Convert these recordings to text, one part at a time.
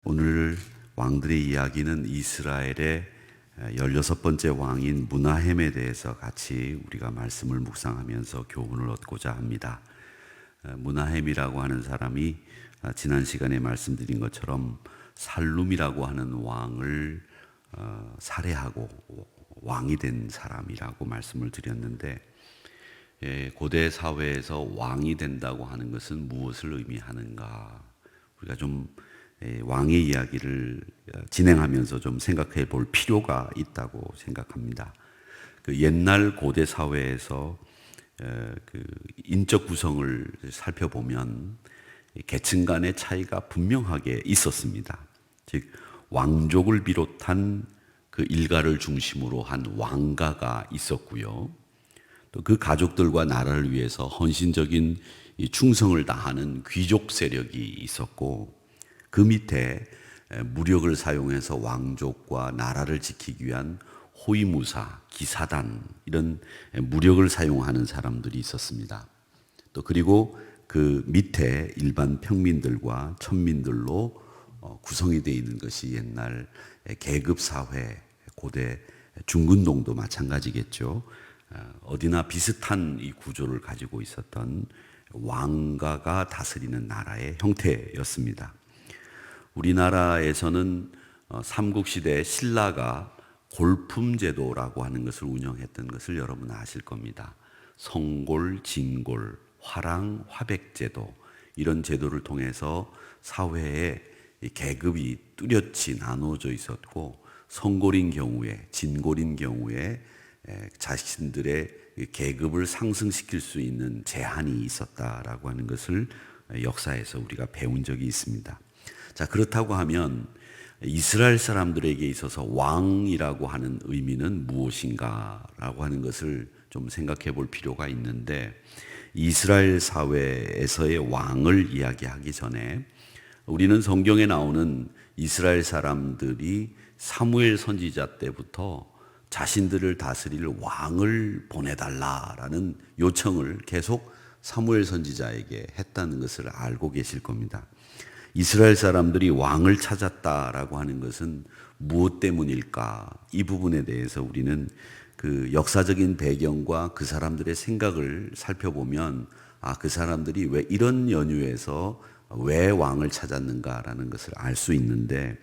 오늘 왕들의 이야기는 이스라엘의 16번째 왕인 므나헴에 대해서 같이 우리가 말씀을 묵상하면서 교훈을 얻고자 합니다. 므나헴이라고 하는 사람이 지난 시간에 말씀드린 것처럼 살룸이라고 하는 왕을 살해하고 왕이 된 사람이라고 말씀을 드렸는데, 고대 사회에서 왕이 된다고 하는 것은 무엇을 의미하는가? 우리가 좀 왕의 이야기를 진행하면서 좀 생각해 볼 필요가 있다고 생각합니다. 그 옛날 고대 사회에서 그 인적 구성을 살펴보면 계층 간의 차이가 분명하게 있었습니다. 즉 왕족을 비롯한 그 일가를 중심으로 한 왕가가 있었고요. 또 그 가족들과 나라를 위해서 헌신적인 충성을 다하는 귀족 세력이 있었고, 그 밑에 무력을 사용해서 왕족과 나라를 지키기 위한 호위무사, 기사단, 이런 무력을 사용하는 사람들이 있었습니다. 또 그리고 그 밑에 일반 평민들과 천민들로 구성이 되어 있는 것이 옛날 계급사회, 고대 중근동도 마찬가지겠죠. 어디나 비슷한 이 구조를 가지고 있었던 왕가가 다스리는 나라의 형태였습니다. 우리나라에서는 삼국시대 신라가 골품제도라고 하는 것을 운영했던 것을 여러분 아실 겁니다. 성골, 진골, 화랑, 화백제도, 이런 제도를 통해서 사회에 계급이 뚜렷이 나눠져 있었고, 성골인 경우에, 진골인 경우에 자신들의 계급을 상승시킬 수 있는 제한이 있었다라고 하는 것을 역사에서 우리가 배운 적이 있습니다. 자, 그렇다고 하면 이스라엘 사람들에게 있어서 왕이라고 하는 의미는 무엇인가라고 하는 것을 좀 생각해 볼 필요가 있는데, 이스라엘 사회에서의 왕을 이야기하기 전에 우리는 성경에 나오는 이스라엘 사람들이 사무엘 선지자 때부터 자신들을 다스릴 왕을 보내달라라는 요청을 계속 사무엘 선지자에게 했다는 것을 알고 계실 겁니다. 이스라엘 사람들이 왕을 찾았다라고 하는 것은 무엇 때문일까? 이 부분에 대해서 우리는 그 역사적인 배경과 그 사람들의 생각을 살펴보면, 그 사람들이 왜 이런 연유에서 왜 왕을 찾았는가라는 것을 알 수 있는데,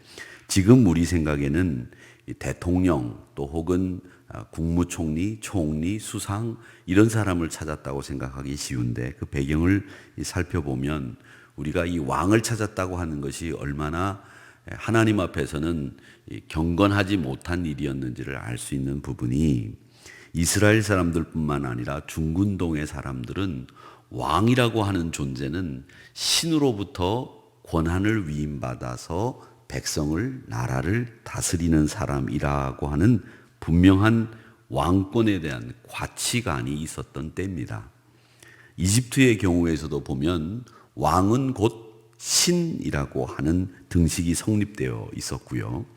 지금 우리 생각에는 대통령 또 혹은 국무총리, 총리, 수상, 이런 사람을 찾았다고 생각하기 쉬운데, 그 배경을 살펴보면 우리가 이 왕을 찾았다고 하는 것이 얼마나 하나님 앞에서는 경건하지 못한 일이었는지를 알 수 있는 부분이, 이스라엘 사람들뿐만 아니라 중근동의 사람들은 왕이라고 하는 존재는 신으로부터 권한을 위임받아서 백성을, 나라를 다스리는 사람이라고 하는 분명한 왕권에 대한 가치관이 있었던 때입니다. 이집트의 경우에서도 보면 왕은 곧 신이라고 하는 등식이 성립되어 있었고요.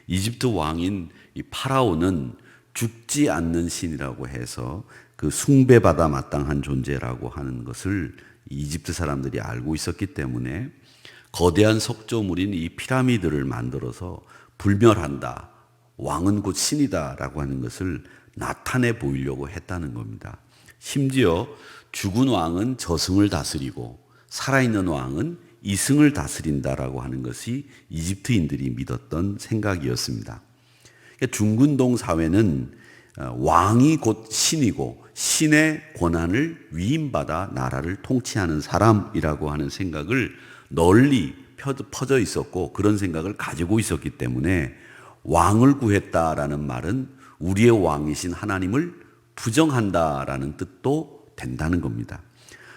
이집트 왕인 이 파라오는 죽지 않는 신이라고 해서 그 숭배받아 마땅한 존재라고 하는 것을 이집트 사람들이 알고 있었기 때문에 거대한 석조물인 이 피라미드를 만들어서 불멸한다, 왕은 곧 신이다라고 하는 것을 나타내 보이려고 했다는 겁니다. 심지어 죽은 왕은 저승을 다스리고 살아있는 왕은 이승을 다스린다라고 하는 것이 이집트인들이 믿었던 생각이었습니다. 중근동 사회는 왕이 곧 신이고 신의 권한을 위임받아 나라를 통치하는 사람이라고 하는 생각을 널리 퍼져 있었고, 그런 생각을 가지고 있었기 때문에 왕을 구했다라는 말은 우리의 왕이신 하나님을 부정한다라는 뜻도 된다는 겁니다.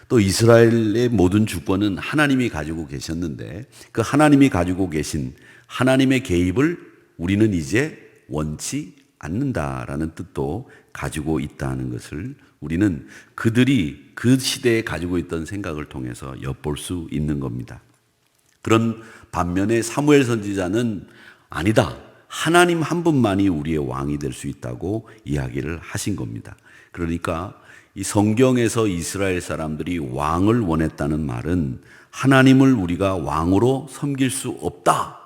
또 이스라엘의 모든 주권은 하나님이 가지고 계셨는데, 그 하나님이 가지고 계신 하나님의 개입을 우리는 이제 원치 않는다라는 뜻도 가지고 있다는 것을 우리는 그들이 그 시대에 가지고 있던 생각을 통해서 엿볼 수 있는 겁니다. 그런 반면에 사무엘 선지자는 아니다, 하나님 한 분만이 우리의 왕이 될 수 있다고 이야기를 하신 겁니다. 그러니까 이 성경에서 이스라엘 사람들이 왕을 원했다는 말은 하나님을 우리가 왕으로 섬길 수 없다,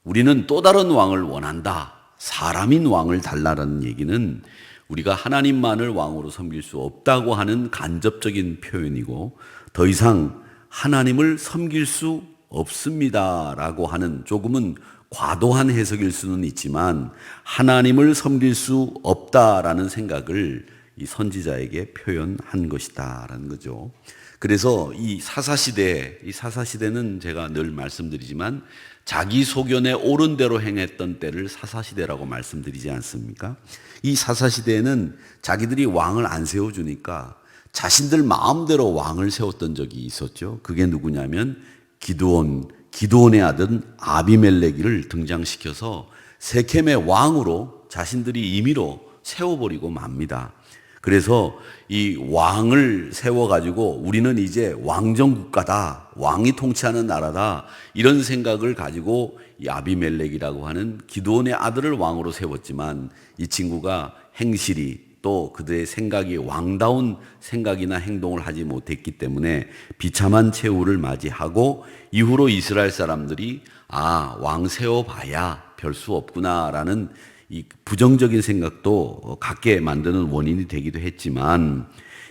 우리는 또 다른 왕을 원한다. 사람인 왕을 달라라는 얘기는 우리가 하나님만을 왕으로 섬길 수 없다고 하는 간접적인 표현이고, 더 이상 하나님을 섬길 수 없습니다라고 하는 조금은 과도한 해석일 수는 있지만 하나님을 섬길 수 없다라는 생각을 이 선지자에게 표현한 것이다라는 거죠. 그래서 이 사사시대는 제가 늘 말씀드리지만 자기 소견에 옳은 대로 행했던 때를 사사시대라고 말씀드리지 않습니까? 이 사사시대에는 자기들이 왕을 안 세워주니까 자신들 마음대로 왕을 세웠던 적이 있었죠. 그게 누구냐면 기드온의 아들 아비멜렉을 등장시켜서 세켐의 왕으로 자신들이 임의로 세워버리고 맙니다. 그래서 이 왕을 세워가지고 우리는 이제 왕정국가다, 왕이 통치하는 나라다, 이런 생각을 가지고 이 아비멜렉이라고 하는 기드온의 아들을 왕으로 세웠지만 이 친구가 행실이 또 그들의 생각이 왕다운 생각이나 행동을 하지 못했기 때문에 비참한 최후를 맞이하고 이후로 이스라엘 사람들이 왕 세워봐야 별 수 없구나라는 이 부정적인 생각도 갖게 만드는 원인이 되기도 했지만,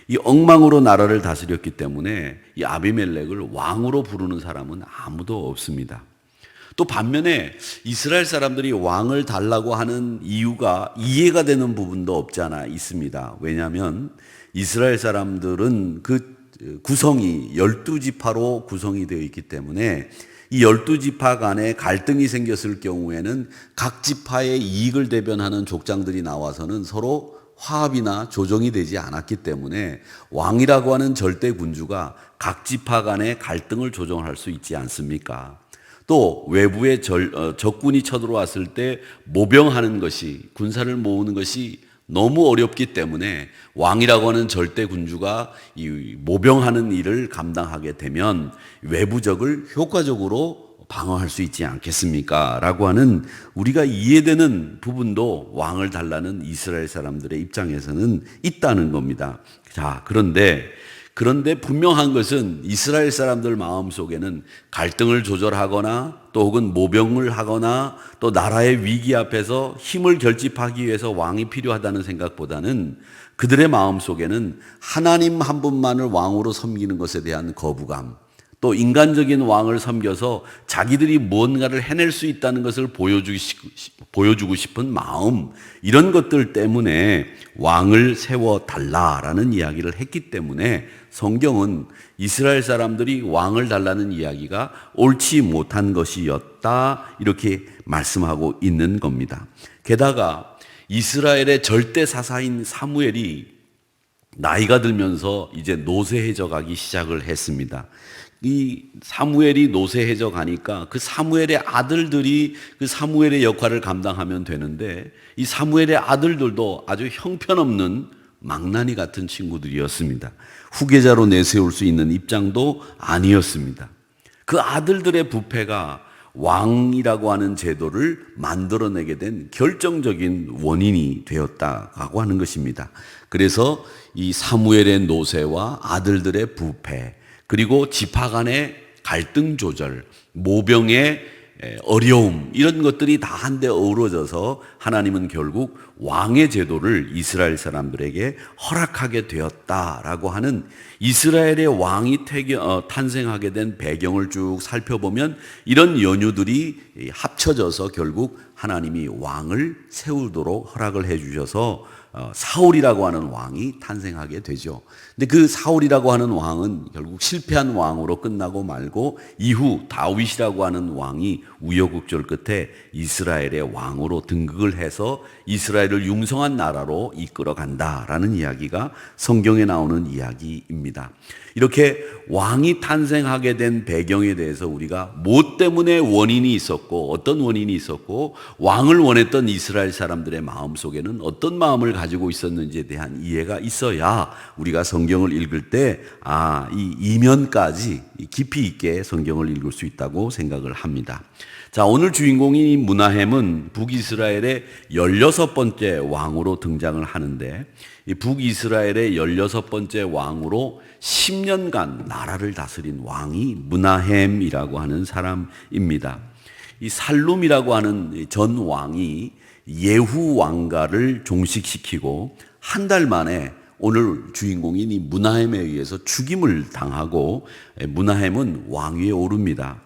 이 엉망으로 나라를 다스렸기 때문에 이 아비멜렉을 왕으로 부르는 사람은 아무도 없습니다. 또 반면에 이스라엘 사람들이 왕을 달라고 하는 이유가 이해가 되는 부분도 없지 않아 있습니다. 왜냐하면 이스라엘 사람들은 그 구성이 12지파로 구성이 되어 있기 때문에 이 12지파 간에 갈등이 생겼을 경우에는 각 지파의 이익을 대변하는 족장들이 나와서는 서로 화합이나 조정이 되지 않았기 때문에 왕이라고 하는 절대 군주가 각 지파 간의 갈등을 조정할 수 있지 않습니까? 또 외부의 적군이 쳐들어왔을 때 모병하는 것이, 군사를 모으는 것이 너무 어렵기 때문에 왕이라고 하는 절대 군주가 이 모병하는 일을 감당하게 되면 외부적을 효과적으로 방어할 수 있지 않겠습니까? 라고 하는 우리가 이해되는 부분도 왕을 달라는 이스라엘 사람들의 입장에서는 있다는 겁니다. 자, 그런데 분명한 것은 이스라엘 사람들 마음속에는 갈등을 조절하거나 또 혹은 모병을 하거나 또 나라의 위기 앞에서 힘을 결집하기 위해서 왕이 필요하다는 생각보다는 그들의 마음속에는 하나님 한 분만을 왕으로 섬기는 것에 대한 거부감, 또 인간적인 왕을 섬겨서 자기들이 무언가를 해낼 수 있다는 것을 보여주고 싶은 마음, 이런 것들 때문에 왕을 세워달라라는 이야기를 했기 때문에 성경은 이스라엘 사람들이 왕을 달라는 이야기가 옳지 못한 것이었다, 이렇게 말씀하고 있는 겁니다. 게다가 이스라엘의 절대 사사인 사무엘이 나이가 들면서 이제 노쇠해져 가기 시작을 했습니다. 이 사무엘이 노쇠해져 가니까 그 사무엘의 아들들이 그 사무엘의 역할을 감당하면 되는데, 이 사무엘의 아들들도 아주 형편없는 망나니 같은 친구들이었습니다. 후계자로 내세울 수 있는 입장도 아니었습니다. 그 아들들의 부패가 왕이라고 하는 제도를 만들어내게 된 결정적인 원인이 되었다고 하는 것입니다. 그래서 이 사무엘의 노쇠와 아들들의 부패, 그리고 지파 간의 갈등 조절, 모병의 어려움, 이런 것들이 다 한데 어우러져서 하나님은 결국 왕의 제도를 이스라엘 사람들에게 허락하게 되었다라고 하는, 이스라엘의 왕이 탄생하게 된 배경을 쭉 살펴보면 이런 연유들이 합쳐져서 결국 하나님이 왕을 세우도록 허락을 해 주셔서 사울이라고 하는 왕이 탄생하게 되죠. 근데 그 사울이라고 하는 왕은 결국 실패한 왕으로 끝나고 말고 이후 다윗이라고 하는 왕이 우여곡절 끝에 이스라엘의 왕으로 등극을 해서 이스라엘을 융성한 나라로 이끌어 간다라는 이야기가 성경에 나오는 이야기입니다. 이렇게 왕이 탄생하게 된 배경에 대해서 우리가 뭐 때문에 원인이 있었고 어떤 원인이 있었고 왕을 원했던 이스라엘 사람들의 마음속에는 어떤 마음을 가지고 있었는지에 대한 이해가 있어야 우리가 성경을 읽을 때 이 이면까지 깊이 있게 성경을 읽을 수 있다고 생각을 합니다. 자, 오늘 주인공인 문하햄은 북이스라엘의 16번째 왕으로 등장을 하는데, 이 북이스라엘의 16번째 왕으로 10년간 나라를 다스린 왕이 문하햄이라고 하는 사람입니다. 이 살룸이라고 하는 전 왕이 예후 왕가를 종식시키고 한 달 만에 오늘 주인공인 이 므나헴에 의해서 죽임을 당하고 므나헴은 왕위에 오릅니다.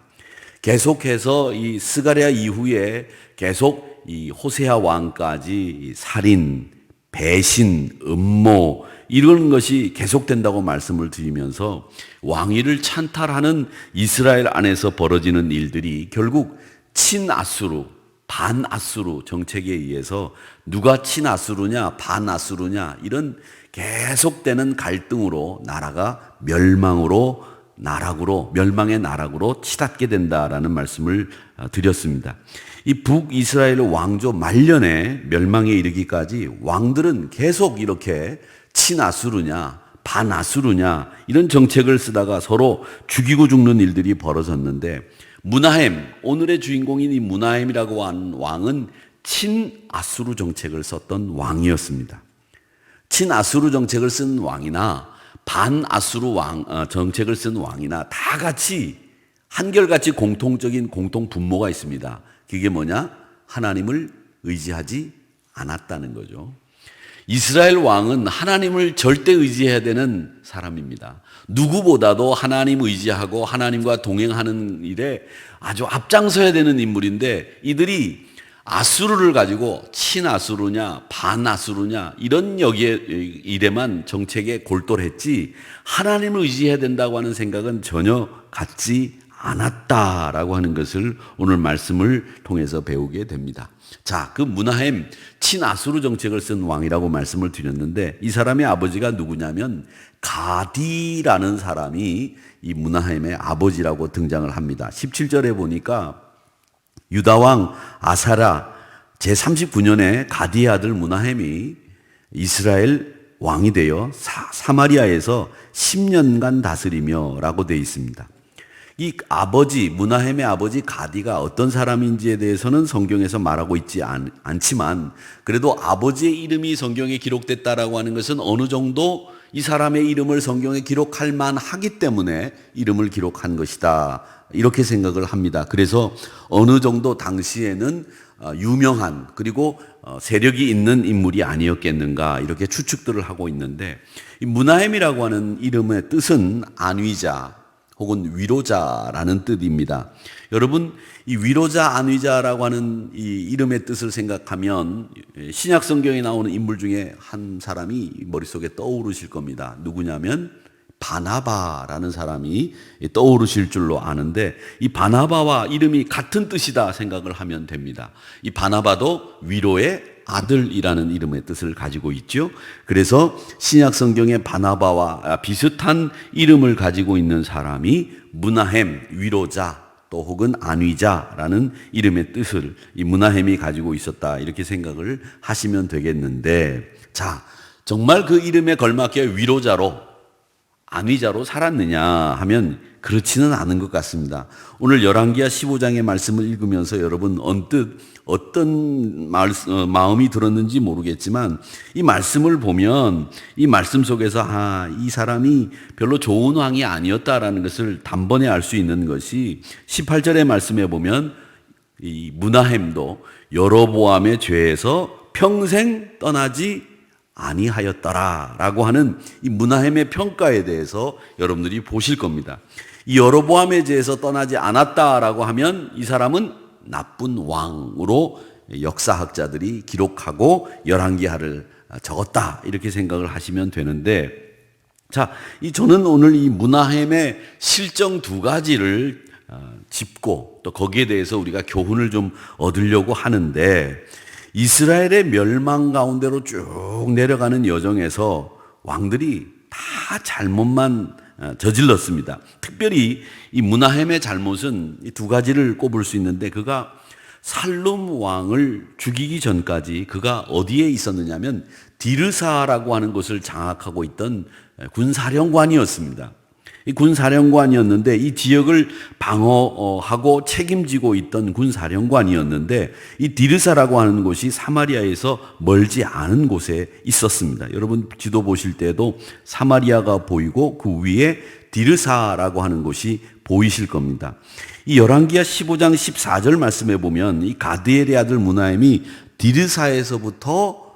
계속해서 이 스가랴 이후에 계속 이 호세아 왕까지 살인, 배신, 음모 이런 것이 계속된다고 말씀을 드리면서 왕위를 찬탈하는 이스라엘 안에서 벌어지는 일들이 결국 친아수르, 반아수르 정책에 의해서 누가 친아수르냐 반아수르냐 이런 계속되는 갈등으로 나라가 멸망의 나락으로 치닫게 된다라는 말씀을 드렸습니다. 이 북이스라엘 왕조 말년에 멸망에 이르기까지 왕들은 계속 이렇게 친아수르냐 반아수르냐 이런 정책을 쓰다가 서로 죽이고 죽는 일들이 벌어졌는데 므나헴, 오늘의 주인공인 이 므나헴이라고 하는 왕은 친아수르 정책을 썼던 왕이었습니다. 친아수르 정책을 쓴 왕이나 반아수르 정책을 쓴 왕이나 다 같이 한결같이 공통적인 공통 분모가 있습니다. 그게 뭐냐? 하나님을 의지하지 않았다는 거죠. 이스라엘 왕은 하나님을 절대 의지해야 되는 사람입니다. 누구보다도 하나님 의지하고 하나님과 동행하는 일에 아주 앞장서야 되는 인물인데 이들이 아수르를 가지고 친아수르냐 반아수르냐 이런 일에만 정책에 골똘했지 하나님을 의지해야 된다고 하는 생각은 전혀 갖지 않았다라고 하는 것을 오늘 말씀을 통해서 배우게 됩니다. 자, 그 므나헴 친아수르 정책을 쓴 왕이라고 말씀을 드렸는데 이 사람의 아버지가 누구냐면 가디라는 사람이 이 므나헴의 아버지라고 등장을 합니다. 17절에 보니까 유다왕 아사랴 제39년에 가디의 아들 므나헴이 이스라엘 왕이 되어 사마리아에서 10년간 다스리며 라고 되어 있습니다. 이 아버지, 므나헴의 아버지 가디가 어떤 사람인지에 대해서는 성경에서 말하고 있지 않지만 그래도 아버지의 이름이 성경에 기록됐다라고 하는 것은 어느 정도 이 사람의 이름을 성경에 기록할 만하기 때문에 이름을 기록한 것이다. 이렇게 생각을 합니다. 그래서 어느 정도 당시에는 유명한 그리고 세력이 있는 인물이 아니었겠는가 이렇게 추측들을 하고 있는데 이 므나헴이라고 하는 이름의 뜻은 안위자 혹은 위로자라는 뜻입니다. 여러분 이 위로자 안위자라고 하는 이 이름의 뜻을 생각하면 신약 성경에 나오는 인물 중에 한 사람이 머릿속에 떠오르실 겁니다. 누구냐면 바나바라는 사람이 떠오르실 줄로 아는데 이 바나바와 이름이 같은 뜻이다 생각을 하면 됩니다. 이 바나바도 위로의 아들이라는 이름의 뜻을 가지고 있죠. 그래서 신약 성경의 바나바와 비슷한 이름을 가지고 있는 사람이 므나헴 위로자 또 혹은 안위자라는 이름의 뜻을 이 므나헴이 가지고 있었다 이렇게 생각을 하시면 되겠는데 자 정말 그 이름에 걸맞게 위로자로 안위자로 살았느냐 하면 그렇지는 않은 것 같습니다. 오늘 열왕기하 15장의 말씀을 읽으면서 여러분 언뜻 어떤 마음이 들었는지 모르겠지만 이 말씀을 보면 이 말씀 속에서 이 사람이 별로 좋은 왕이 아니었다라는 것을 단번에 알 수 있는 것이 18절의 말씀에 보면 이 므나헴도 여로보암의 죄에서 평생 떠나지 아니하였더라라고 하는 이 므나헴의 평가에 대해서 여러분들이 보실 겁니다. 이 여로보암의 죄에서 떠나지 않았다라고 하면 이 사람은 나쁜 왕으로 역사학자들이 기록하고 열왕기하를 적었다 이렇게 생각을 하시면 되는데 자, 저는 오늘 이 므나헴의 실정 두 가지를 짚고 또 거기에 대해서 우리가 교훈을 좀 얻으려고 하는데 이스라엘의 멸망 가운데로 쭉 내려가는 여정에서 왕들이 다 잘못만 저질렀습니다. 특별히 이 므나헴의 잘못은 이 두 가지를 꼽을 수 있는데 그가 살룸 왕을 죽이기 전까지 그가 어디에 있었느냐면 디르사라고 하는 곳을 장악하고 있던 군사령관이었습니다. 이 군사령관이었는데 이 지역을 방어하고 책임지고 있던 군사령관이었는데 이 디르사라고 하는 곳이 사마리아에서 멀지 않은 곳에 있었습니다. 여러분 지도 보실 때도 사마리아가 보이고 그 위에 디르사라고 하는 곳이 보이실 겁니다. 이 열왕기하 15장 14절 말씀에 보면 이 가드엘의 아들 무나헴이 디르사에서부터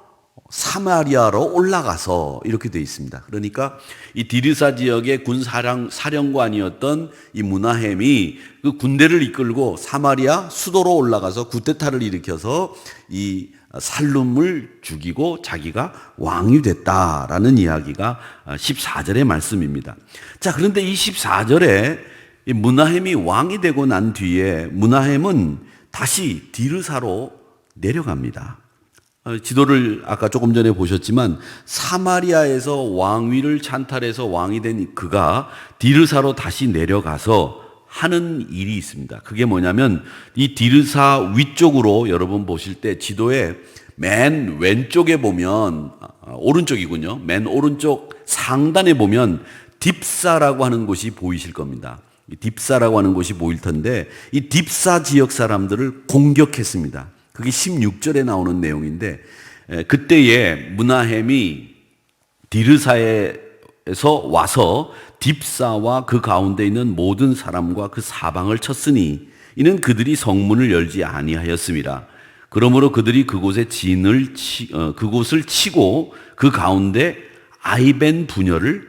사마리아로 올라가서 이렇게 되어 있습니다. 그러니까 이 디르사 지역의 군사령관이었던 이 무나헴이 그 군대를 이끌고 사마리아 수도로 올라가서 쿠데타를 일으켜서 이 살룸을 죽이고 자기가 왕이 됐다라는 이야기가 14절의 말씀입니다. 자, 그런데 이 14절에 이 무나헴이 왕이 되고 난 뒤에 무나헴은 다시 디르사로 내려갑니다. 지도를 아까 조금 전에 보셨지만 사마리아에서 왕위를 찬탈해서 왕이 된 그가 디르사로 다시 내려가서 하는 일이 있습니다. 그게 뭐냐면 이 디르사 위쪽으로 여러분 보실 때 지도에 맨 왼쪽에 보면 오른쪽이군요. 맨 오른쪽 상단에 보면 딥사라고 하는 곳이 보이실 겁니다. 이 딥사라고 하는 곳이 보일 텐데 이 딥사 지역 사람들을 공격했습니다. 그게 16절에 나오는 내용인데 그때에 무나헴이 디르사에서 와서 딥사와 그 가운데 있는 모든 사람과 그 사방을 쳤으니 이는 그들이 성문을 열지 아니하였습니다. 그러므로 그들이 그곳에 그곳을 치고 그 가운데 아이벤 부녀를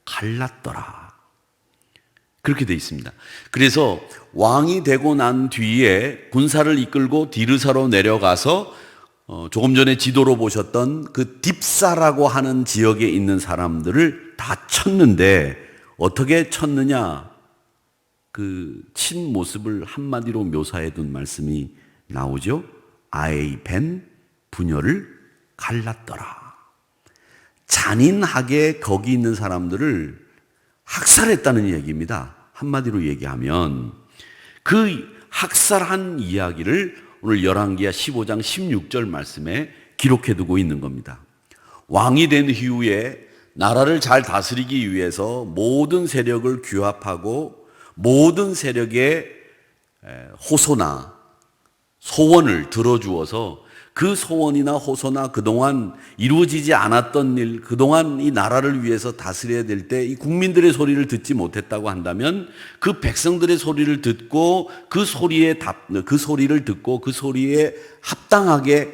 갈랐더라. 그렇게 되어 있습니다. 그래서 왕이 되고 난 뒤에 군사를 이끌고 디르사로 내려가서 조금 전에 지도로 보셨던 그 딥사라고 하는 지역에 있는 사람들을 다 쳤는데 어떻게 쳤느냐? 그 친 모습을 한마디로 묘사해 둔 말씀이 나오죠. 아이벤 부녀를 갈랐더라. 잔인하게 거기 있는 사람들을 학살했다는 얘기입니다. 한마디로 얘기하면 그 학살한 이야기를 오늘 열왕기하 15장 16절 말씀에 기록해 두고 있는 겁니다. 왕이 된 이후에 나라를 잘 다스리기 위해서 모든 세력을 규합하고 모든 세력의 호소나 소원을 들어주어서 그 소원이나 호소나 그동안 이루어지지 않았던 일, 그동안 이 나라를 위해서 다스려야 될 때 이 국민들의 소리를 듣지 못했다고 한다면 그 백성들의 소리를 듣고 그 소리를 듣고 그 소리에 합당하게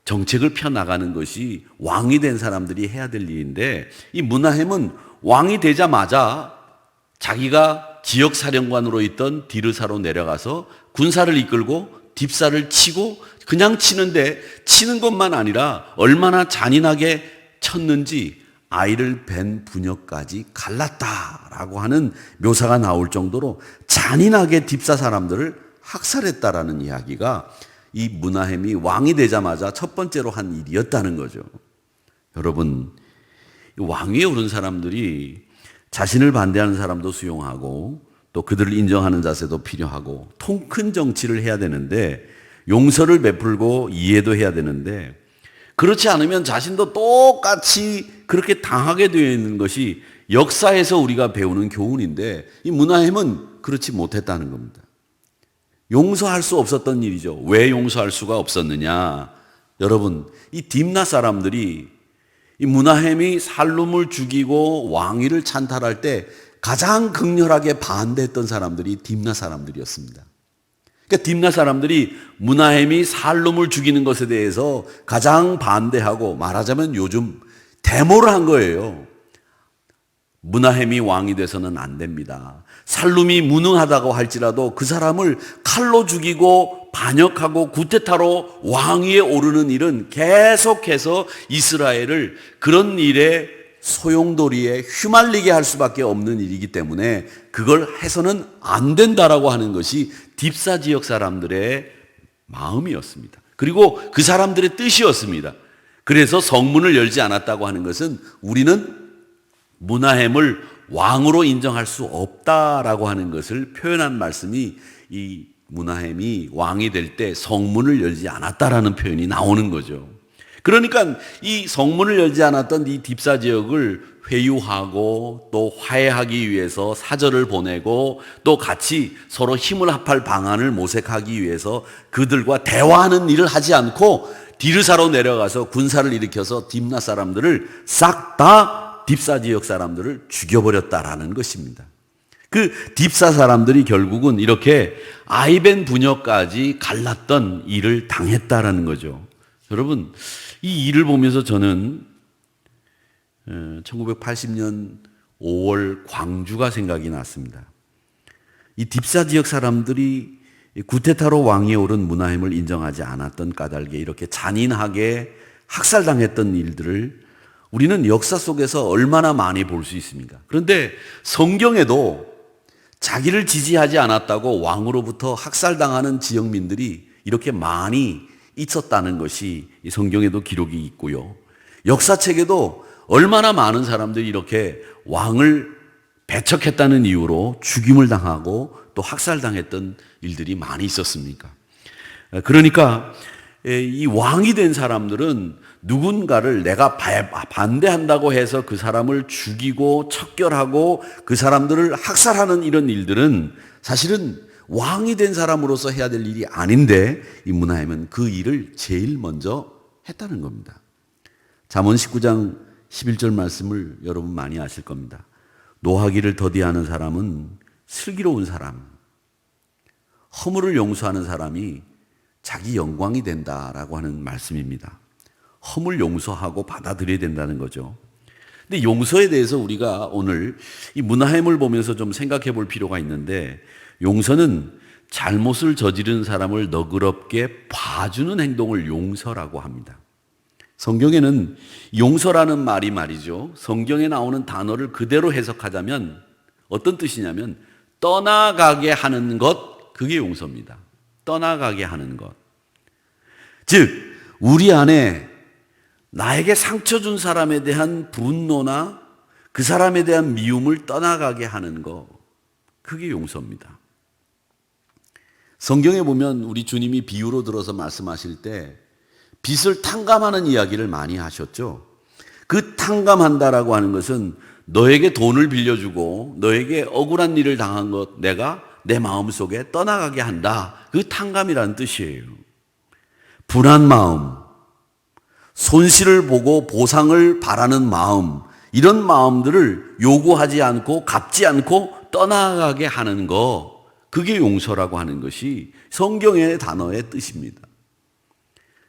정책을 펴나가는 것이 왕이 된 사람들이 해야 될 일인데 이 무나헴은 왕이 되자마자 자기가 지역사령관으로 있던 디르사로 내려가서 군사를 이끌고 딥사를 치고 그냥 치는데 치는 것만 아니라 얼마나 잔인하게 쳤는지 아이를 벤 부녀까지 갈랐다라고 하는 묘사가 나올 정도로 잔인하게 딥사 사람들을 학살했다라는 이야기가 이 무나헴이 왕이 되자마자 첫 번째로 한 일이었다는 거죠. 여러분, 왕위에 오른 사람들이 자신을 반대하는 사람도 수용하고 또 그들을 인정하는 자세도 필요하고 통 큰 정치를 해야 되는데 용서를 베풀고 이해도 해야 되는데 그렇지 않으면 자신도 똑같이 그렇게 당하게 되어 있는 것이 역사에서 우리가 배우는 교훈인데 이 무나헴은 그렇지 못했다는 겁니다. 용서할 수 없었던 일이죠. 왜 용서할 수가 없었느냐? 여러분, 이 딥나 사람들이 이 무나헴이 살룸을 죽이고 왕위를 찬탈할 때 가장 극렬하게 반대했던 사람들이 딥나 사람들이었습니다. 그러니까 딥나 사람들이 무나헴이 살룸을 죽이는 것에 대해서 가장 반대하고 말하자면 요즘 데모를 한 거예요. 무나헴이 왕이 돼서는 안 됩니다. 살룸이 무능하다고 할지라도 그 사람을 칼로 죽이고 반역하고 구테타로 왕위에 오르는 일은 계속해서 이스라엘을 그런 일에 소용돌이에 휘말리게 할 수밖에 없는 일이기 때문에 그걸 해서는 안 된다라고 하는 것이 딥사 지역 사람들의 마음이었습니다. 그리고 그 사람들의 뜻이었습니다. 그래서 성문을 열지 않았다고 하는 것은 우리는 무나헴을 왕으로 인정할 수 없다라고 하는 것을 표현한 말씀이 이 무나헴이 왕이 될 때 성문을 열지 않았다라는 표현이 나오는 거죠. 그러니까 이 성문을 열지 않았던 이 딥사 지역을 회유하고 또 화해하기 위해서 사절을 보내고 또 같이 서로 힘을 합할 방안을 모색하기 위해서 그들과 대화하는 일을 하지 않고 디르사로 내려가서 군사를 일으켜서 딥나 사람들을 싹 다 딥사 지역 사람들을 죽여버렸다라는 것입니다. 그 딥사 사람들이 결국은 이렇게 아이벤 부녀까지 갈랐던 일을 당했다라는 거죠. 여러분, 이 일을 보면서 저는 1980년 5월 광주가 생각이 났습니다. 이 딥사 지역 사람들이 구테타로 왕위에 오른 문하임을 인정하지 않았던 까닭에 이렇게 잔인하게 학살당했던 일들을 우리는 역사 속에서 얼마나 많이 볼 수 있습니까? 그런데 성경에도 자기를 지지하지 않았다고 왕으로부터 학살당하는 지역민들이 이렇게 많이 있었다는 것이 성경에도 기록이 있고요. 역사책에도 얼마나 많은 사람들이 이렇게 왕을 배척했다는 이유로 죽임을 당하고 또 학살당했던 일들이 많이 있었습니까? 그러니까 이 왕이 된 사람들은 누군가를 내가 반대한다고 해서 그 사람을 죽이고 척결하고 그 사람들을 학살하는 이런 일들은 사실은 왕이 된 사람으로서 해야 될 일이 아닌데 이 문하임은 그 일을 제일 먼저 했다는 겁니다. 잠언 19장 11절 말씀을 여러분 많이 아실 겁니다. 노하기를 더디하는 사람은 슬기로운 사람, 허물을 용서하는 사람이 자기 영광이 된다라고 하는 말씀입니다. 허물 용서하고 받아들여야 된다는 거죠. 근데 용서에 대해서 우리가 오늘 이 문하임을 보면서 좀 생각해 볼 필요가 있는데, 용서는 잘못을 저지른 사람을 너그럽게 봐주는 행동을 용서라고 합니다. 성경에는 용서라는 말이 말이죠, 성경에 나오는 단어를 그대로 해석하자면 어떤 뜻이냐면 떠나가게 하는 것, 그게 용서입니다. 떠나가게 하는 것. 즉 우리 안에 나에게 상처 준 사람에 대한 분노나 그 사람에 대한 미움을 떠나가게 하는 것, 그게 용서입니다. 성경에 보면 우리 주님이 비유로 들어서 말씀하실 때 빚을 탕감하는 이야기를 많이 하셨죠. 그 탕감한다라고 하는 것은 너에게 돈을 빌려주고 너에게 억울한 일을 당한 것 내가 내 마음속에 떠나가게 한다, 그 탕감이라는 뜻이에요. 불안 마음, 손실을 보고 보상을 바라는 마음, 이런 마음들을 요구하지 않고 갚지 않고 떠나가게 하는 거, 그게 용서라고 하는 것이 성경의 단어의 뜻입니다.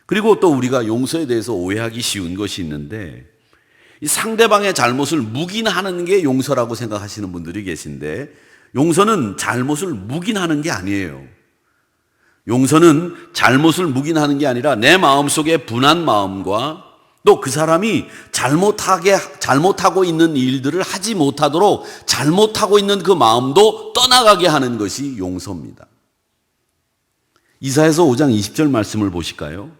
그리고 또 우리가 용서에 대해서 오해하기 쉬운 것이 있는데, 이 상대방의 잘못을 묵인하는 게 용서라고 생각하시는 분들이 계신데, 용서는 잘못을 묵인하는 게 아니에요. 용서는 잘못을 묵인하는 게 아니라 내 마음속에 분한 마음과 또 그 사람이 잘못하고 있는 일들을 하지 못하도록 잘못하고 있는 그 마음도 떠나가게 하는 것이 용서입니다. 이사야서 5장 20절 말씀을 보실까요?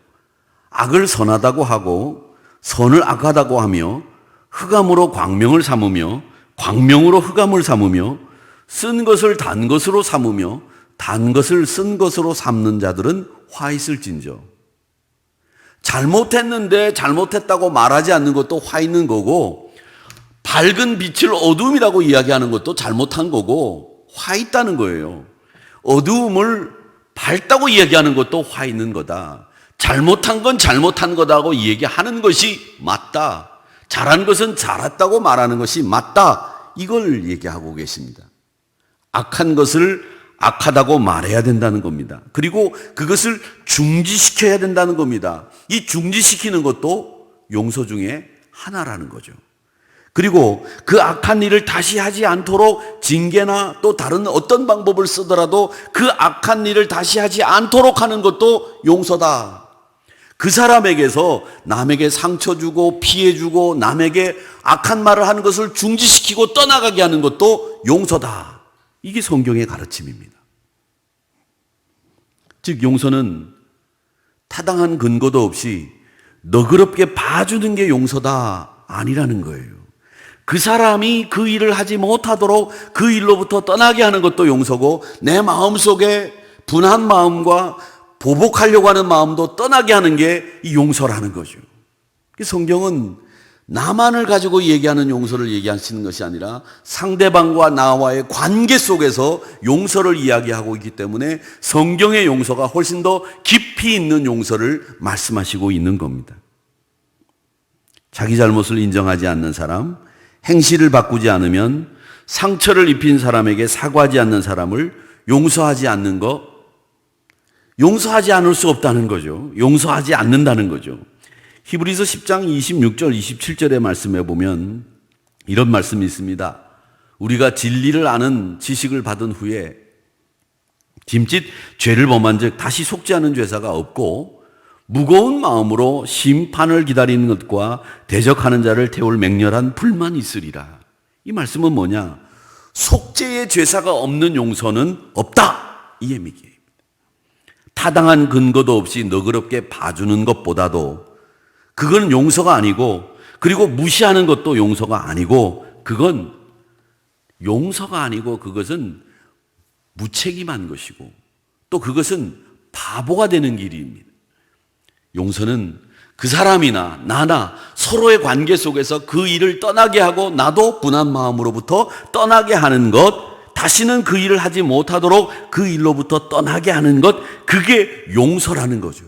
악을 선하다고 하고 선을 악하다고 하며 흑암으로 광명을 삼으며 광명으로 흑암을 삼으며 쓴 것을 단 것으로 삼으며 단 것을 쓴 것으로 삼는 자들은 화 있을진저. 잘못했는데 잘못했다고 말하지 않는 것도 화 있는 거고, 밝은 빛을 어두움이라고 이야기하는 것도 잘못한 거고 화 있다는 거예요. 어두움을 밝다고 이야기하는 것도 화 있는 거다. 잘못한 건 잘못한 거다고 얘기하는 것이 맞다. 잘한 것은 잘했다고 말하는 것이 맞다. 이걸 얘기하고 계십니다. 악한 것을 악하다고 말해야 된다는 겁니다. 그리고 그것을 중지시켜야 된다는 겁니다. 이 중지시키는 것도 용서 중에 하나라는 거죠. 그리고 그 악한 일을 다시 하지 않도록 징계나 또 다른 어떤 방법을 쓰더라도 그 악한 일을 다시 하지 않도록 하는 것도 용서다. 그 사람에게서 남에게 상처 주고 피해 주고 남에게 악한 말을 하는 것을 중지시키고 떠나가게 하는 것도 용서다. 이게 성경의 가르침입니다. 즉 용서는 타당한 근거도 없이 너그럽게 봐주는 게 용서다 아니라는 거예요. 그 사람이 그 일을 하지 못하도록 그 일로부터 떠나게 하는 것도 용서고, 내 마음속에 분한 마음과 보복하려고 하는 마음도 떠나게 하는 게 이 용서라는 거죠. 성경은 나만을 가지고 얘기하는 용서를 얘기하시는 것이 아니라 상대방과 나와의 관계 속에서 용서를 이야기하고 있기 때문에 성경의 용서가 훨씬 더 깊이 있는 용서를 말씀하시고 있는 겁니다. 자기 잘못을 인정하지 않는 사람, 행실을 바꾸지 않으면 상처를 입힌 사람에게 사과하지 않는 사람을 용서하지 않는 거, 용서하지 않을 수 없다는 거죠. 용서하지 않는다는 거죠. 히브리서 10장 26절, 27절의 말씀에 보면 이런 말씀이 있습니다. 우리가 진리를 아는 지식을 받은 후에 짐짓 죄를 범한 즉 다시 속지 않은 죄사가 없고 무거운 마음으로 심판을 기다리는 것과 대적하는 자를 태울 맹렬한 불만이 있으리라. 이 말씀은 뭐냐? 속죄의 죄사가 없는 용서는 없다. 이 얘기입니다. 타당한 근거도 없이 너그럽게 봐주는 것보다도 그건 용서가 아니고, 그리고 무시하는 것도 용서가 아니고, 그건 용서가 아니고 그것은 무책임한 것이고 또 그것은 바보가 되는 길입니다. 용서는 그 사람이나 나나 서로의 관계 속에서 그 일을 떠나게 하고 나도 분한 마음으로부터 떠나게 하는 것, 다시는 그 일을 하지 못하도록 그 일로부터 떠나게 하는 것, 그게 용서라는 거죠.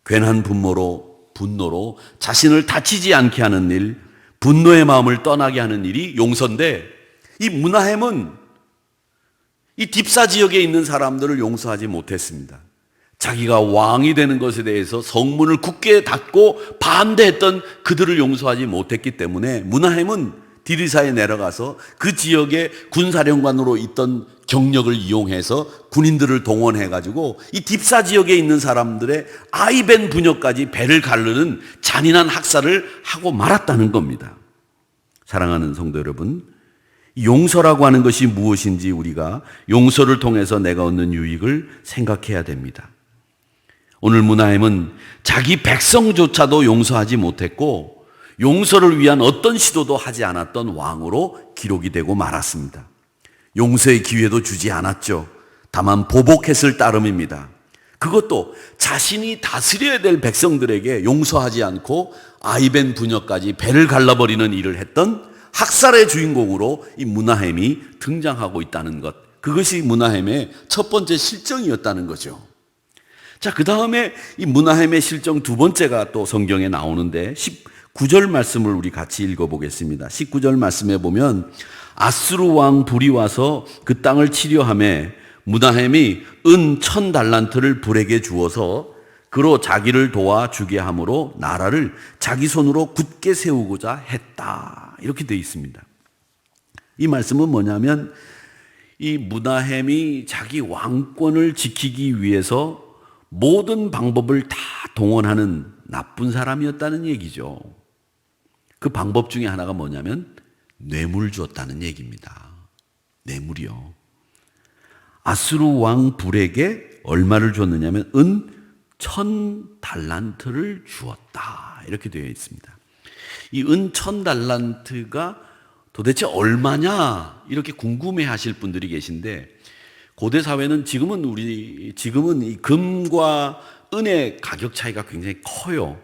괜한 분노로 자신을 다치지 않게 하는 일, 분노의 마음을 떠나게 하는 일이 용서인데, 이 므나헴은 이 딥사 지역에 있는 사람들을 용서하지 못했습니다. 자기가 왕이 되는 것에 대해서 성문을 굳게 닫고 반대했던 그들을 용서하지 못했기 때문에 므나헴은 디리사에 내려가서 그 지역의 군사령관으로 있던 경력을 이용해서 군인들을 동원해가지고 이 딥사 지역에 있는 사람들의 아이벤 부녀까지 배를 가르는 잔인한 학살을 하고 말았다는 겁니다. 사랑하는 성도 여러분, 용서라고 하는 것이 무엇인지 우리가 용서를 통해서 내가 얻는 유익을 생각해야 됩니다. 오늘 므나헴은 자기 백성조차도 용서하지 못했고 용서를 위한 어떤 시도도 하지 않았던 왕으로 기록이 되고 말았습니다. 용서의 기회도 주지 않았죠. 다만 보복했을 따름입니다. 그것도 자신이 다스려야 될 백성들에게 용서하지 않고 아이벤 부녀까지 배를 갈라버리는 일을 했던 학살의 주인공으로 이 므나헴이 등장하고 있다는 것, 그것이 므나헴의 첫 번째 실정이었다는 거죠. 자, 그 다음에 이 므나헴의 실정 두 번째가 또 성경에 나오는데 19절 말씀을 우리 같이 읽어보겠습니다. 19절 말씀에 보면 아수르 왕 불이 와서 그 땅을 치려하매 므나헴이 은 1000달란트를 불에게 주어서 그로 자기를 도와 주게 함으로 나라를 자기 손으로 굳게 세우고자 했다. 이렇게 되어 있습니다. 이 말씀은 뭐냐면 이 므나헴이 자기 왕권을 지키기 위해서 모든 방법을 다 동원하는 나쁜 사람이었다는 얘기죠. 그 방법 중에 하나가 뭐냐면 뇌물 주었다는 얘기입니다. 뇌물이요. 아수르 왕 불에게 얼마를 줬느냐면 은 1000달란트를 주었다. 이렇게 되어 있습니다. 이 은 1000달란트가 도대체 얼마냐 이렇게 궁금해 하실 분들이 계신데, 고대 사회는 지금은 이 금과 은의 가격 차이가 굉장히 커요.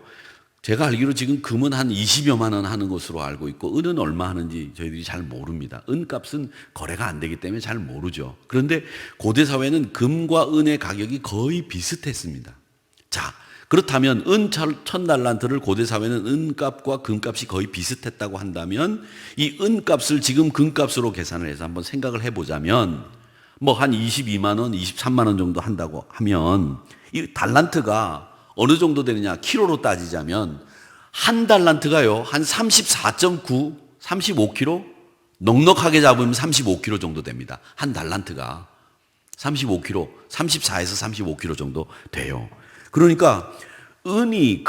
제가 알기로 지금 금은 한 20여만 원 하는 것으로 알고 있고 은은 얼마 하는지 저희들이 잘 모릅니다. 은값은 거래가 안 되기 때문에 잘 모르죠. 그런데 고대 사회는 금과 은의 가격이 거의 비슷했습니다. 자, 그렇다면 은 1000달란트를 고대 사회는 은값과 금값이 거의 비슷했다고 한다면 이 은값을 지금 금값으로 계산을 해서 한번 생각을 해보자면 뭐 한 22만 원, 23만 원 정도 한다고 하면 이 달란트가 어느 정도 되느냐, 키로로 따지자면 한 달란트가요 한 34.9, 35kg? 넉넉하게 잡으면 35kg 정도 됩니다. 한 달란트가 35kg, 34에서 35kg 정도 돼요. 그러니까 금이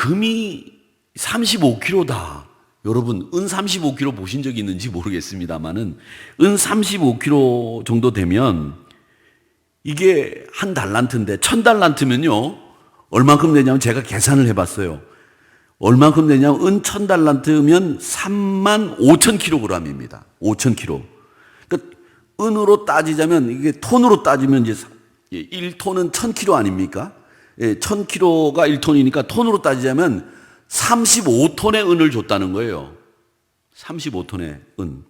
35kg다. 여러분, 은 35kg 보신 적이 있는지 모르겠습니다만은 은 35kg 정도 되면 이게 한 달란트인데 1000달란트면요 얼만큼 되냐면 제가 계산을 해봤어요. 얼만큼 되냐면 은 1000달란트면 35,000kg입니다. 5,000kg. 그러니까 은으로 따지자면 이게 톤으로 따지면 이제 1톤은 1000kg 아닙니까? 1000kg가 1톤이니까 톤으로 따지자면 35톤의 은을 줬다는 거예요. 35톤의 은.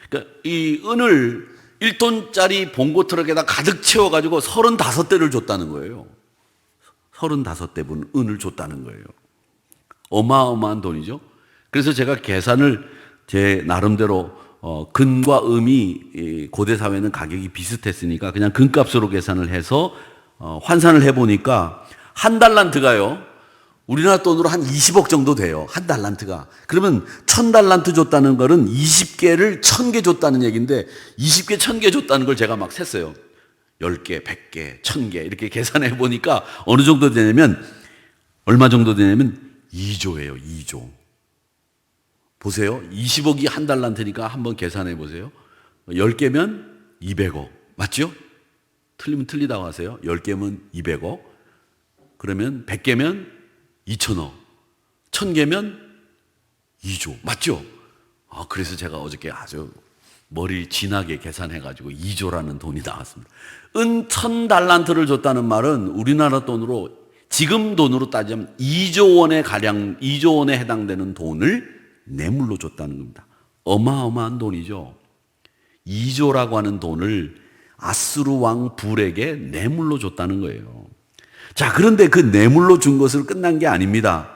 그러니까 이 은을 1톤짜리 봉고 트럭에다 가득 채워가지고 35대를 줬다는 거예요. 35대 분 은을 줬다는 거예요. 어마어마한 돈이죠. 그래서 제가 계산을 제 나름대로 근과 음이 고대 사회는 가격이 비슷했으니까 그냥 근값으로 계산을 해서 환산을 해보니까 한 달란트가요, 우리나라 돈으로 한 20억 정도 돼요. 한 달란트가. 그러면 1000달란트 줬다는 거는 20개를 1000개 줬다는 얘기인데 20개 1000개 줬다는 걸 제가 막 셌어요. 10개, 100개, 1000개 이렇게 계산해 보니까 어느 정도 되냐면, 얼마 정도 되냐면 2조예요. 2조. 보세요. 20억이 한 달란트니까 한번 계산해 보세요. 10개면 200억. 맞죠? 틀리면 틀리다고 하세요. 10개면 200억. 그러면 100개면 2천억. 1000개면 2조. 맞죠? 그래서 제가 어저께 아주 머리 진하게 계산해가지고 2조라는 돈이 나왔습니다. 은 1000달란트를 줬다는 말은 우리나라 돈으로, 지금 돈으로 따지면 2조 원에 가량, 2조 원에 해당되는 돈을 뇌물로 줬다는 겁니다. 어마어마한 돈이죠. 2조라고 하는 돈을 아수르 왕 불에게 뇌물로 줬다는 거예요. 자, 그런데 그 뇌물로 준 것으로 끝난 게 아닙니다.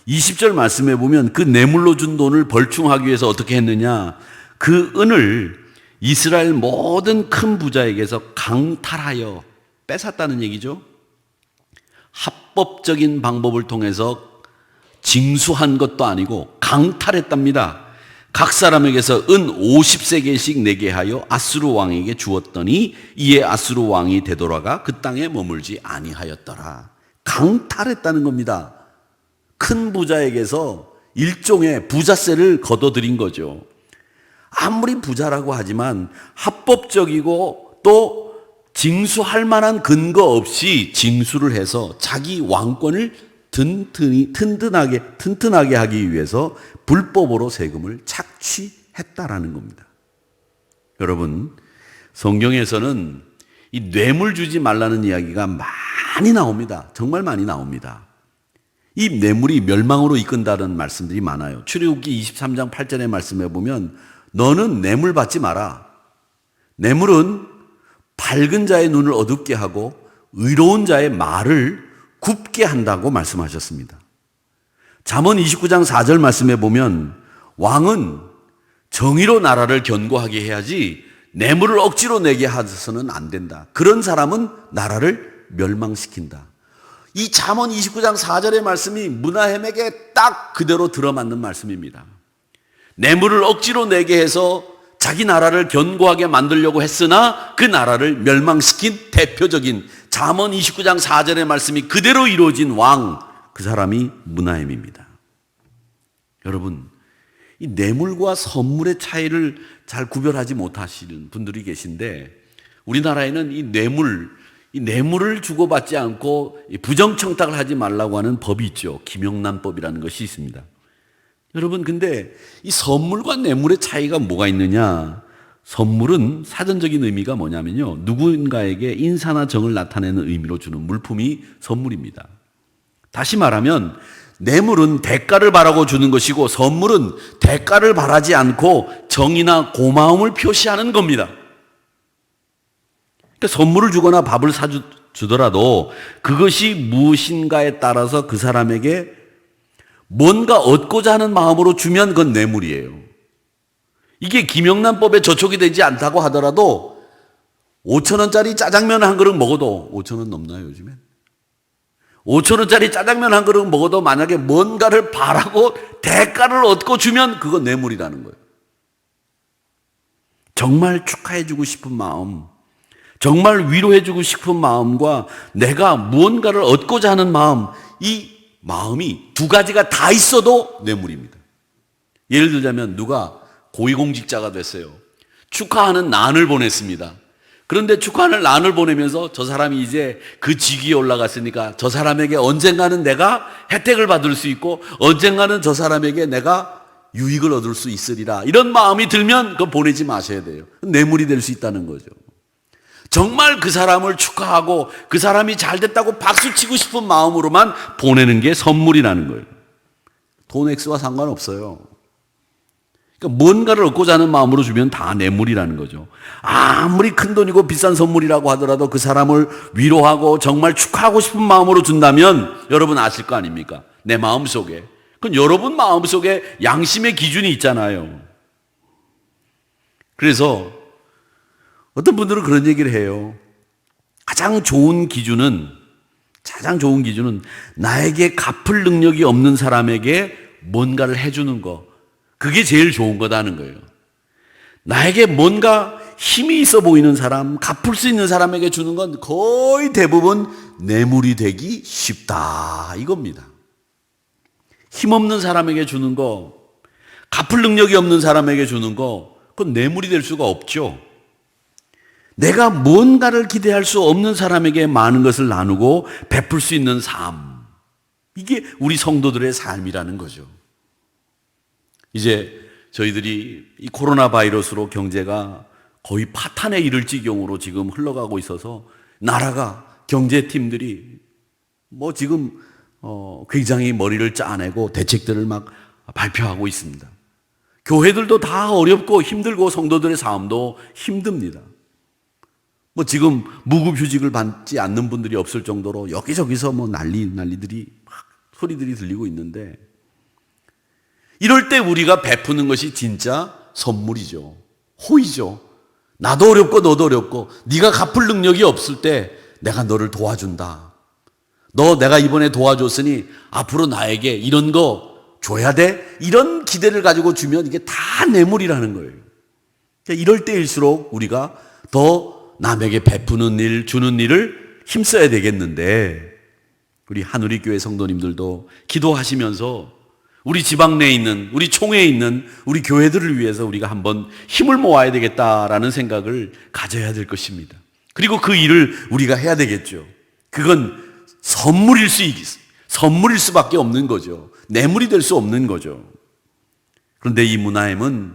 20절 말씀해 보면 그 뇌물로 준 돈을 벌충하기 위해서 어떻게 했느냐, 그 은을 이스라엘 모든 큰 부자에게서 강탈하여 뺏었다는 얘기죠. 합법적인 방법을 통해서 징수한 것도 아니고 강탈했답니다. 각 사람에게서 은 50세겔씩 내게 하여 아수르 왕에게 주었더니 이에 아수르 왕이 되돌아가 그 땅에 머물지 아니하였더라. 강탈했다는 겁니다. 큰 부자에게서 일종의 부자세를 걷어들인 거죠. 아무리 부자라고 하지만 합법적이고 또 징수할 만한 근거 없이 징수를 해서 자기 왕권을 튼튼하게 하기 위해서 불법으로 세금을 착취했다라는 겁니다. 여러분, 성경에서는 이 뇌물 주지 말라는 이야기가 많이 나옵니다. 정말 많이 나옵니다. 이 뇌물이 멸망으로 이끈다는 말씀들이 많아요. 출애굽기 23장 8절의 말씀에 보면 너는 뇌물 받지 마라. 뇌물은 밝은 자의 눈을 어둡게 하고 의로운 자의 말을 굽게 한다고 말씀하셨습니다. 잠언 29장 4절 말씀에 보면 왕은 정의로 나라를 견고하게 해야지 뇌물을 억지로 내게 해서는 안 된다. 그런 사람은 나라를 멸망시킨다. 이 잠언 29장 4절의 말씀이 므나헴에게 딱 그대로 들어맞는 말씀입니다. 뇌물을 억지로 내게 해서 자기 나라를 견고하게 만들려고 했으나 그 나라를 멸망시킨 대표적인 잠언 29장 4절의 말씀이 그대로 이루어진 왕, 그 사람이 므나헴입니다. 여러분, 이 뇌물과 선물의 차이를 잘 구별하지 못하시는 분들이 계신데, 우리나라에는 이 뇌물을 주고받지 않고 부정청탁을 하지 말라고 하는 법이 있죠. 김영란법이라는 것이 있습니다. 여러분, 근데 이 선물과 뇌물의 차이가 뭐가 있느냐? 선물은 사전적인 의미가 뭐냐면요, 누군가에게 인사나 정을 나타내는 의미로 주는 물품이 선물입니다. 다시 말하면 뇌물은 대가를 바라고 주는 것이고 선물은 대가를 바라지 않고 정이나 고마움을 표시하는 겁니다. 그러니까 선물을 주거나 밥을 사주더라도 그것이 무엇인가에 따라서 그 사람에게 뭔가 얻고자 하는 마음으로 주면 그건 뇌물이에요. 이게 김영란법에 저촉이 되지 않다고 하더라도 5,000원짜리 짜장면 한 그릇 먹어도, 5,000원 넘나요 요즘엔? 5,000원짜리 짜장면 한 그릇 먹어도 만약에 뭔가를 바라고 대가를 얻고 주면 그건 뇌물이라는 거예요. 정말 축하해주고 싶은 마음, 정말 위로해주고 싶은 마음과 내가 무언가를 얻고자 하는 마음, 이 마음이 두 가지가 다 있어도 뇌물입니다. 예를 들자면 누가 고위공직자가 됐어요. 축하하는 란을 보냈습니다. 그런데 축하하는 란을 보내면서 저 사람이 이제 그 직위에 올라갔으니까 저 사람에게 언젠가는 내가 혜택을 받을 수 있고 언젠가는 저 사람에게 내가 유익을 얻을 수 있으리라, 이런 마음이 들면 그거 보내지 마셔야 돼요. 뇌물이 될 수 있다는 거죠. 정말 그 사람을 축하하고 그 사람이 잘 됐다고 박수치고 싶은 마음으로만 보내는 게 선물이라는 거예요. 돈 액수와 상관없어요. 그러니까 뭔가를 얻고자 하는 마음으로 주면 다 뇌물이라는 거죠. 아무리 큰 돈이고 비싼 선물이라고 하더라도 그 사람을 위로하고 정말 축하하고 싶은 마음으로 준다면 여러분 아실 거 아닙니까? 내 마음속에 그건 여러분 마음속에 양심의 기준이 있잖아요. 그래서 어떤 분들은 그런 얘기를 해요. 가장 좋은 기준은 나에게 갚을 능력이 없는 사람에게 뭔가를 해주는 거. 그게 제일 좋은 거다는 거예요. 나에게 뭔가 힘이 있어 보이는 사람, 갚을 수 있는 사람에게 주는 건 거의 대부분 뇌물이 되기 쉽다 이겁니다. 힘없는 사람에게 주는 거, 갚을 능력이 없는 사람에게 주는 거, 그건 뇌물이 될 수가 없죠. 내가 뭔가를 기대할 수 없는 사람에게 많은 것을 나누고 베풀 수 있는 삶, 이게 우리 성도들의 삶이라는 거죠. 이제 저희들이 이 코로나 바이러스로 경제가 거의 파탄에 이를 지경으로 지금 흘러가고 있어서 나라가 경제팀들이 지금 굉장히 머리를 짜내고 대책들을 막 발표하고 있습니다. 교회들도 다 어렵고 힘들고 성도들의 삶도 힘듭니다. 지금 무급휴직을 받지 않는 분들이 없을 정도로 여기저기서 난리들이 막 소리들이 들리고 있는데, 이럴 때 우리가 베푸는 것이 진짜 선물이죠. 호의죠. 나도 어렵고 너도 어렵고 네가 갚을 능력이 없을 때 내가 너를 도와준다. 너 내가 이번에 도와줬으니 앞으로 나에게 이런 거 줘야 돼? 이런 기대를 가지고 주면 이게 다 뇌물이라는 거예요. 그러니까 이럴 때일수록 우리가 더 남에게 베푸는 일, 주는 일을 힘써야 되겠는데, 우리 한우리교회 성도님들도 기도하시면서 우리 지방 내에 있는, 우리 총회에 있는 우리 교회들을 위해서 우리가 한번 힘을 모아야 되겠다라는 생각을 가져야 될 것입니다. 그리고 그 일을 우리가 해야 되겠죠. 그건 선물일 수밖에 없는 거죠. 뇌물이 될 수 없는 거죠. 그런데 이 문하임은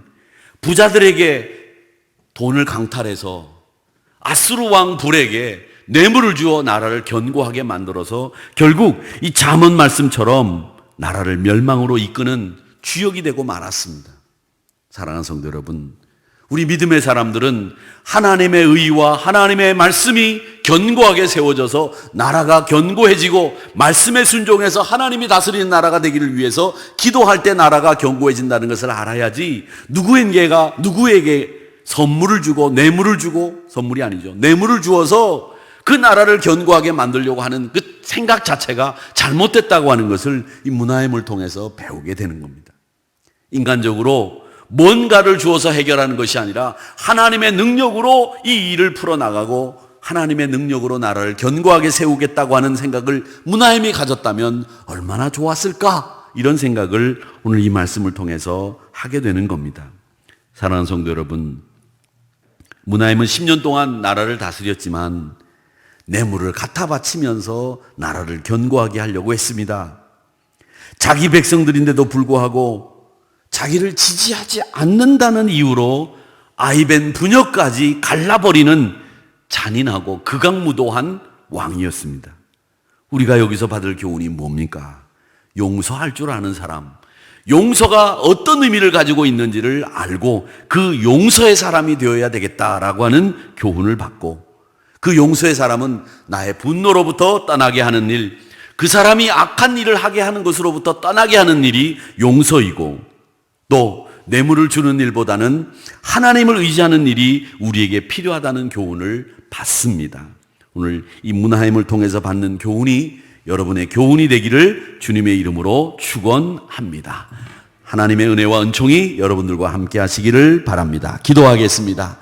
부자들에게 돈을 강탈해서 아수르 왕 불에게 뇌물을 주어 나라를 견고하게 만들어서 결국 이 잠언 말씀처럼 나라를 멸망으로 이끄는 주역이 되고 말았습니다. 사랑하는 성도 여러분, 우리 믿음의 사람들은 하나님의 의와 하나님의 말씀이 견고하게 세워져서 나라가 견고해지고 말씀에 순종해서 하나님이 다스리는 나라가 되기를 위해서 기도할 때 나라가 견고해진다는 것을 알아야지, 누구에게 선물을 주고 뇌물을 주고, 선물이 아니죠, 뇌물을 주어서 그 나라를 견고하게 만들려고 하는 그 생각 자체가 잘못됐다고 하는 것을 이 문하임을 통해서 배우게 되는 겁니다. 인간적으로 뭔가를 주어서 해결하는 것이 아니라 하나님의 능력으로 이 일을 풀어나가고 하나님의 능력으로 나라를 견고하게 세우겠다고 하는 생각을 문하임이 가졌다면 얼마나 좋았을까, 이런 생각을 오늘 이 말씀을 통해서 하게 되는 겁니다. 사랑하는 성도 여러분, 문하임은 10년 동안 나라를 다스렸지만 뇌물을 갖다 바치면서 나라를 견고하게 하려고 했습니다. 자기 백성들인데도 불구하고 자기를 지지하지 않는다는 이유로 아이벤 부녀까지 갈라버리는 잔인하고 극악무도한 왕이었습니다. 우리가 여기서 받을 교훈이 뭡니까? 용서할 줄 아는 사람, 용서가 어떤 의미를 가지고 있는지를 알고 그 용서의 사람이 되어야 되겠다라고 하는 교훈을 받고, 그 용서의 사람은 나의 분노로부터 떠나게 하는 일, 그 사람이 악한 일을 하게 하는 것으로부터 떠나게 하는 일이 용서이고, 또 뇌물을 주는 일보다는 하나님을 의지하는 일이 우리에게 필요하다는 교훈을 받습니다. 오늘 이 문하임을 통해서 받는 교훈이 여러분의 교훈이 되기를 주님의 이름으로 축원합니다. 하나님의 은혜와 은총이 여러분들과 함께 하시기를 바랍니다. 기도하겠습니다.